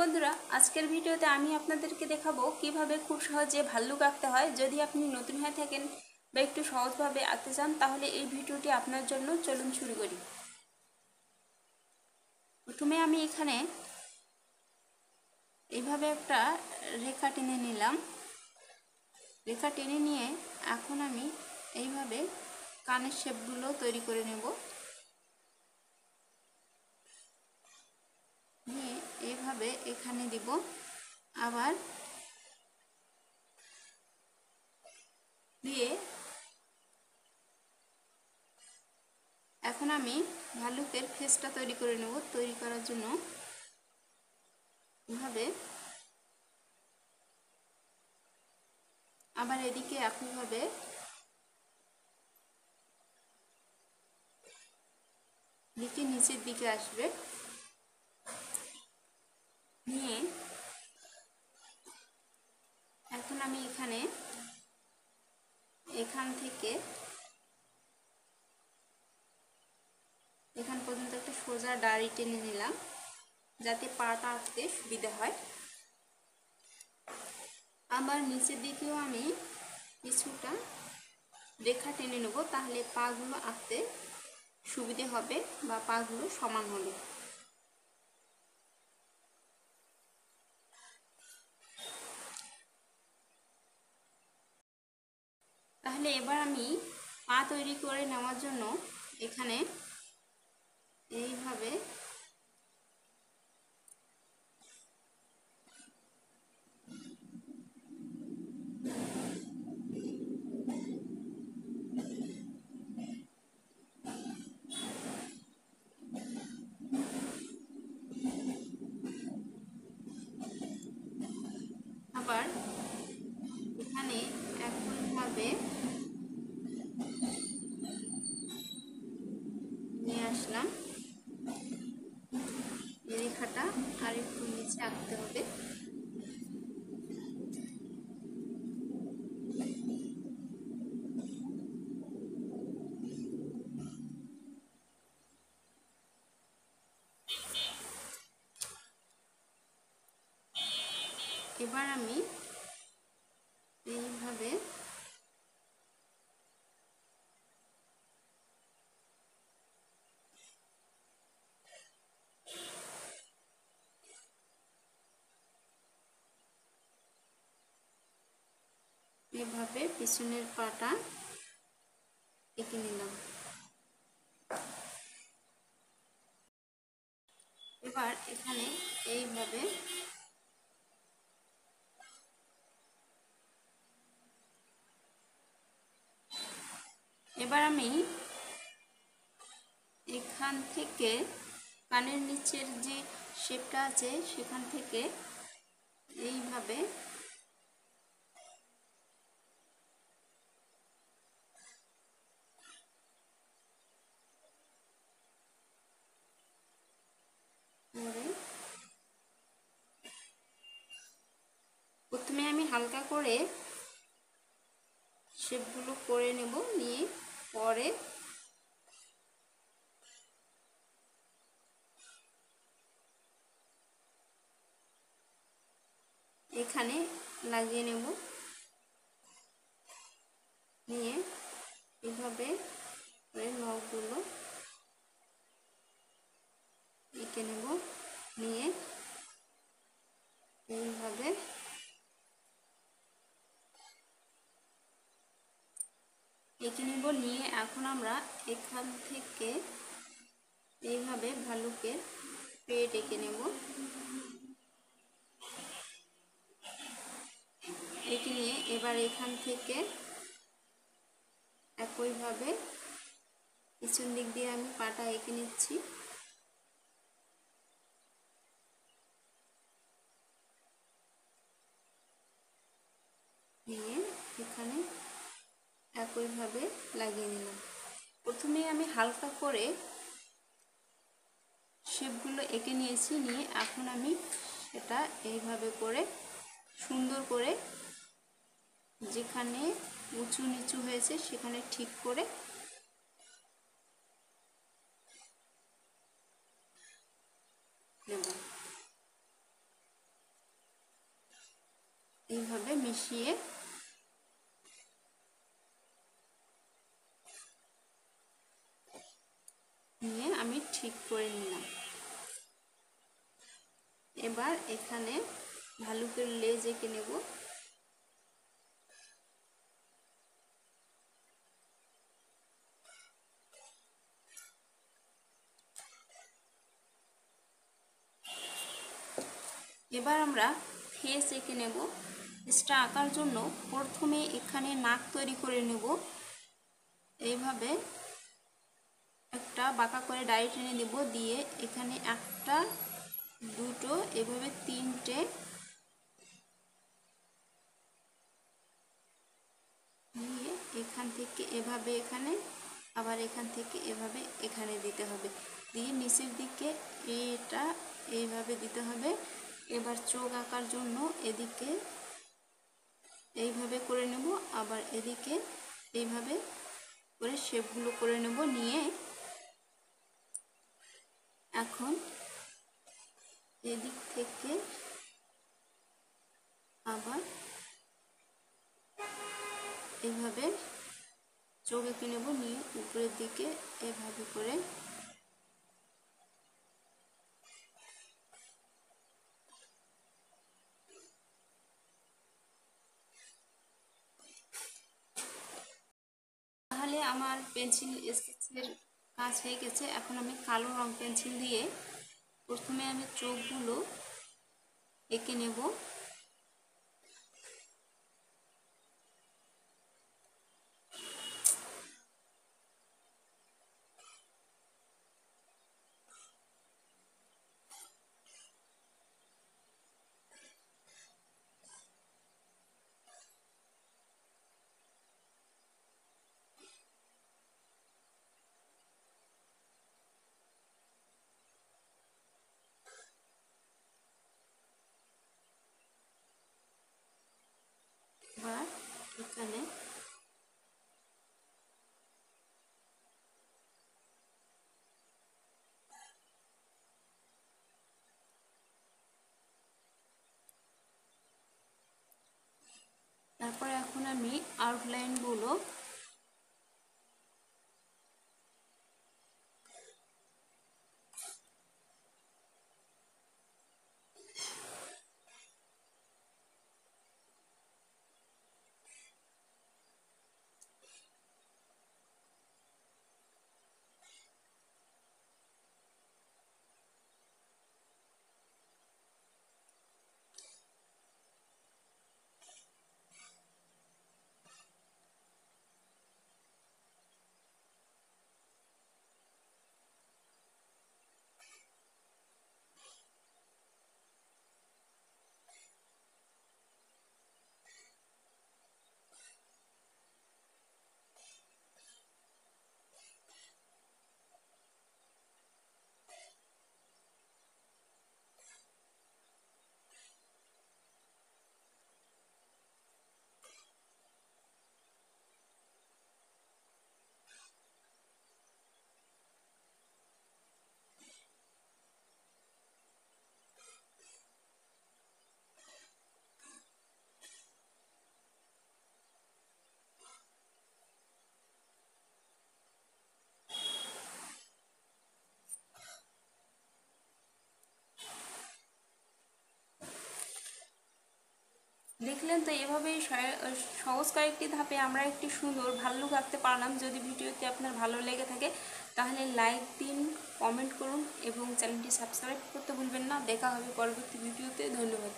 বন্ধুরা, আজকের ভিডিওতে আমি আপনাদেরকে দেখাবো কিভাবে খুব সহজে ভাল্লুক আঁকতে হয়। যদি আপনি নতুন হয়ে থাকেন বা একটু সহজভাবে আঁকতে চান তাহলে এই ভিডিওটি আপনার জন্য। চলুন শুরু করি। প্রথমে আমি এখানে এইভাবে একটা রেখা টেনে নিলাম। রেখা টেনে নিয়ে এখন আমি এইভাবে কানের শেপগুলো তৈরি করে নেব। নিয়ে এইভাবে এখানে দিব, আবার দিয়ে এখন আমি ভালুকের ফেসটা তৈরি করে নেব। তৈরি করার জন্য এভাবে আবার এদিকে একইভাবে দিকে নিচের দিকে আসবে। নিয়ে এখন আমি এখান থেকে এখান পর্যন্ত একটা সোজা দাড়ি টেনে নিলাম, যাতে পাটা আঁকতে সুবিধা হয়। আবার নিচের দিকেও আমি কিছুটা রেখা টেনে নেব, তাহলে পাগুলো আঁকতে সুবিধে হবে বা পাগুলো সমান হবে। তাহলে এবার আমি পা তৈরি করে নেওয়ার জন্য এখানে এইভাবে আবার এখানে একইভাবে নিয়ে আসলাম। এই রেখাটা আর একটু নিচে আঁকতে হবে। এবার আমি এইভাবে পিছনের পাটা এঁকে নিলাম। এবার এখানে এইভাবে এবার আমি এখান থেকে কানের নিচের যে শেপটা আছে সেখান থেকে এইভাবে প্রথমে আমি হালকা করে শেপগুলো করে নেব। নিয়ে পরে এখানে লাগিয়ে নেব। নিয়ে এভাবে নখগুলো এঁকে নেব। নিয়ে এইভাবে এঁকে নেব। নিয়ে এখন আমরা এখান থেকে এইভাবে ভালুকের পেট এঁকে নেব। এঁকে নিয়ে এবার এখান থেকে একইভাবে পিছন দিক দিয়ে আমি পাটা এঁকে নিচ্ছি। নিয়ে এখানে একইভাবে লাগিয়ে নিলাম। প্রথমে আমি হালকা করে শেপগুলো এঁকে নিয়েছি। নিয়ে এখন আমি সেটা এইভাবে করে সুন্দর করে যেখানে উঁচু নিচু হয়েছে সেখানে ঠিক করে নেব। এইভাবে মিশিয়ে নিয়ে আমি ঠিক করে নিলাম। এবার এখানে ভালুকের লেজ এঁকে নেব। এবার আমরা ফেস এঁকে নেব। ফেসটা আঁকার জন্য প্রথমে এখানে নাক তৈরি করে নেব। এইভাবে একটা বাঁকা করে ডাই টেনে দেব, দিয়ে এখানে একটা দুটো এভাবে তিনটে দিয়ে এখান থেকে এভাবে এখানে, আবার এখান থেকে এভাবে এখানে দিতে হবে, দিয়ে নিচের দিকে এটা এইভাবে দিতে হবে। এবার চোখ আঁকার জন্য এদিকে এইভাবে করে নেব, আবার এদিকে এইভাবে করে শেপগুলো করে নেব। নিয়ে এখন এদিক থেকে আবার এইভাবে চোখ এঁকে নেব, নিয়ে উপরের দিকে এভাবে করে তাহলে আমার পেন্সিল স্কেচের কাজ হয়ে গেছে। এখন আমি কালো রং পেন্সিল দিয়ে প্রথমে আমি চোখগুলো এঁকে নেব। এবার এখানে তারপরে এখন আমি আউটলাইনগুলো দেখলেন তো, এভাবেই সহজ কয়েকটি ধাপে আমরা একটি সুন্দর ভাল্লুক আঁকতে পারলাম। যদি ভিডিওটি আপনার ভালো লেগে থাকে তাহলে লাইক দিন, কমেন্ট করুন এবং চ্যানেলটি সাবস্ক্রাইব করতে ভুলবেন না। দেখা হবে পরবর্তী ভিডিওতে। ধন্যবাদ।